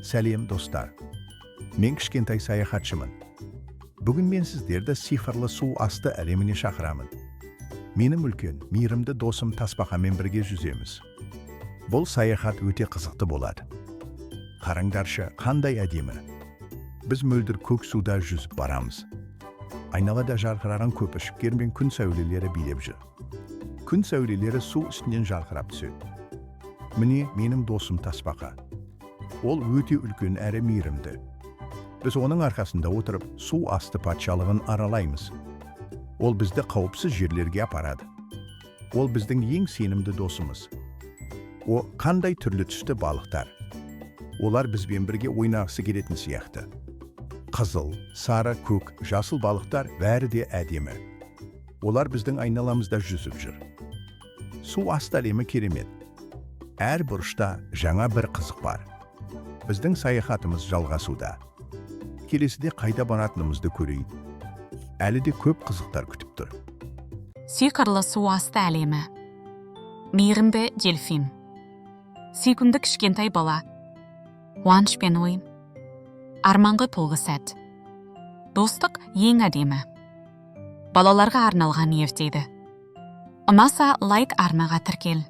Сәлем достар. Мен кішкентай саяхатшымын. Бүгін мен сіздерді сиқырлы су асты әлеміне шақырамын. Менің үлкен, мейірімді досым тасбақамен бірге жүземіз. Бұл саяхат өте қызықты болады. Қараңдаршы, қандай әдемі. Біз мөлдір көк суда жүзіп барамыз. Айналада жарқыраған көпіршіктер мен күн сәулелері билеп жүр. Күн сәулелері су үстінен жарқырап түседі. Міне менің досым тасбақа. Ол өте үлкен әрі мейірімді. Біз оның арқасында отырып, су асты патшалығын аралаймыз. Ол бізді қауіпсіз жерлерге апарады. Ол біздің ең сенімді досымыз. О, қандай түрлі түсті балықтар. Олар бізбен бірге ойнағысы келетін сияқты. Қызыл, сары, көк, жасыл балықтар бәрі де әдемі. Олар біздің айналамызда жүзіп жүр. Су асты әлемі керемет. Әр бұрышта жаңа бір қызық бар. Біздің саяхатымыз жалғасуда. Келесіде қайда баратынымызды көрейік. Әлі де көп қызықтар күтіп тұр. Сиқырлы су асты әлемі. Мейірімді дельфин. Сүйкімді кішкентай бала. Қуаныш пен ойын. Арманға толы сәт. Достық ең әдемі. Балаларға арналған ертеді. Ұнаса лайк арнаға тіркел.